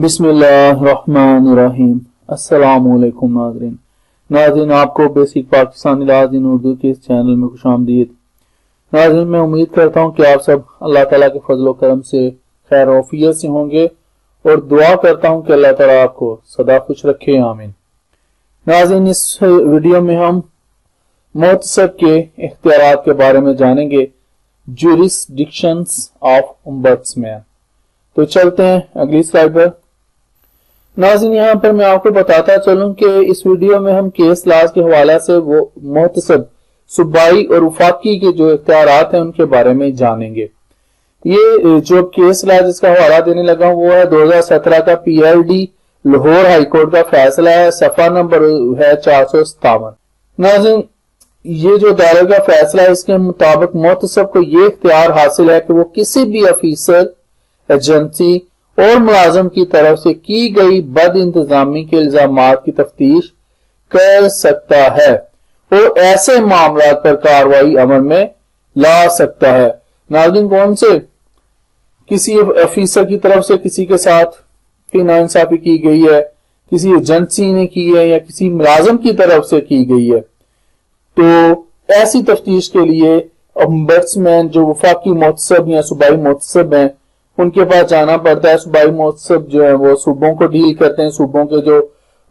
बिस्मिल्लाहिर्रहमानिर्रहीम। अस्सलामुअलैकुम नाज़रीन, आपको बेसिक पाकिस्तानी इलाज इन उर्दू के इस चैनल में खुशामदीद। नाज़रीन, मैं उम्मीद करता हूँ कि आप सब अल्लाह ताला के फजल करम से खैर औफियत से होंगे और दुआ करता हूँ कि अल्लाह ताला आपको सदा खुश रखे, आमीन। नाज़रीन, इस वीडियो में हम मुहतसब के इख्तियारात के बारे में जानेंगे, ज्यूरिसडिक्शंस ऑफ ओम्बड्समैन। तो चलते हैं अगली स्लाइड पर। नाज़रीन, यहाँ पर मैं आपको बताता चलूं कि इस वीडियो में हम केस लाज के हवाले से वो मुहतसब, सूबाई और वफाकी के जो इख्तियारात हैं उनके बारे में जानेंगे। ये जो केस लाज इसका हवाला देने लगा वो है 2017 का PLD लाहौर हाईकोर्ट का फैसला है, सफा नंबर है 457। नाज़रीन, ये जो दायरे का फैसला है इसके मुताबिक मुहतसब को ये इख्तियार हासिल है कि वो किसी भी अफीसर, एजेंसी और मुलाजम की तरफ से की गई बद इंतजामी के इल्जामात की तफ्तीश कर सकता है और ऐसे मामला पर कार्रवाई अमल में ला सकता है। नाज़रीन, कौन से किसी अफीसर की तरफ से किसी के साथ नाइंसाफी की गई है, किसी एजेंसी ने की है या किसी मुलाजम की तरफ से की गई है, तो ऐसी तफ्तीश के लिए ओम्बड्समैन जो वफाकी मुहतसब या सूबाई मुहतसब हैं उनके पास जाना पड़ता है। सूबाई मुहतसब जो है वो सूबों को डील करते हैं, सूबों के जो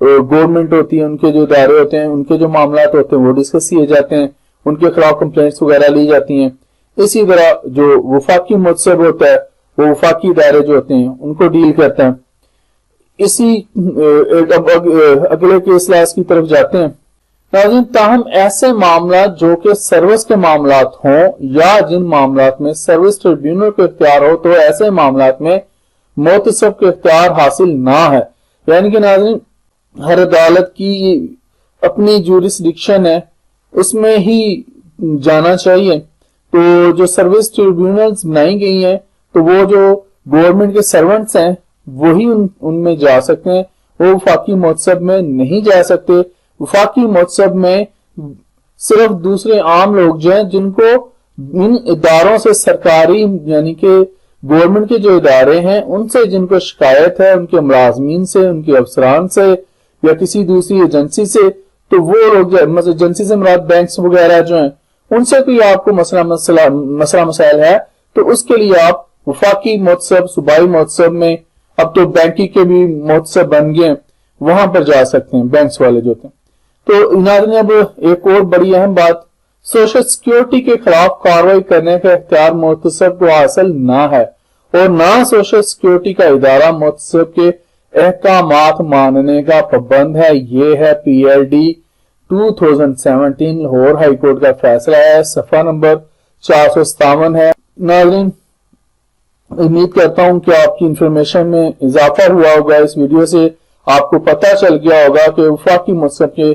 गवर्नमेंट होती है उनके जो इदारे होते हैं उनके जो मामला होते हैं वो डिस्कस किए जाते हैं, उनके खिलाफ कंप्लेंट्स वगैरह ली जाती हैं। इसी तरह जो वफाकी मुहतसब होता है वो वफाकी इदारे जो होते हैं उनको डील करता है। इसी अगले केस लाज की तरफ जाते हैं। नाज़रीन, ताहम ऐसे मामला जो कि सर्विस के मामलात हों या जिन मामलात में सर्विस ट्रिब्यूनल के इख्तियार हो, तो ऐसे मामलात में मुहतसब के इख्तियार हासिल ना है। यानी कि नाज़रीन, हर अदालत की अपनी ज्यूरिसडिक्शन है, उसमें ही जाना चाहिए। तो जो सर्विस ट्रिब्यूनल्स बनाई गई हैं तो वो जो गवर्नमेंट के सर्वेंट्स हैं वही उनमें जा सकते हैं, वो वफाकी मुहतसब में नहीं जा सकते। वफाकी मुहतसब में सिर्फ दूसरे आम लोग जो हैं जिनको इन इदारों से सरकारी यानी कि गवर्नमेंट के जो इदारे हैं उनसे जिनको शिकायत है, उनके मुलाजमीन से, उनके अफसरान से या किसी दूसरी एजेंसी से, तो वो लोग एजेंसी से मुराद बैंक्स वगैरह जो हैं उनसे कोई आपको मसला मसाइल है तो उसके लिए आप वफाकी मुहतसब, सूबाई मुहतसब में, अब तो बैंकिंग के भी मुहतसब बन गए, वहां पर जा सकते हैं बैंक्स वाले जो होते हैं। तो नाज़रीन, अब एक और बड़ी अहम बात, सोशल सिक्योरिटी के खिलाफ कार्रवाई करने का इख्तियार मुहतसब को हासिल ना है और ना सोशल सिक्योरिटी का इदारा मुहतसब के अहकामात मानने का पाबंद है। ये है PLD 2017 लाहौर हाईकोर्ट का फैसला है, सफा नंबर 457 है। नाज़रीन, उम्मीद करता हूं कि आपकी इंफॉर्मेशन में इजाफा हुआ होगा। इस वीडियो से आपको पता चल गया होगा कि वफाकी मुहतसब के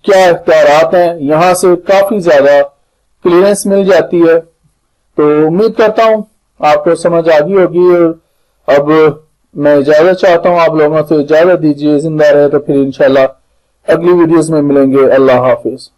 क्या इख्तियारात हैं, यहां से काफी ज्यादा क्लियरेंस मिल जाती है। तो उम्मीद करता हूं आपको समझ आ गई होगी और अब मैं इजाजत चाहता हूं आप लोगों से, इजाजत दीजिए। जिंदा रहे तो फिर इंशाल्लाह अगली वीडियोस में मिलेंगे। अल्लाह हाफिज।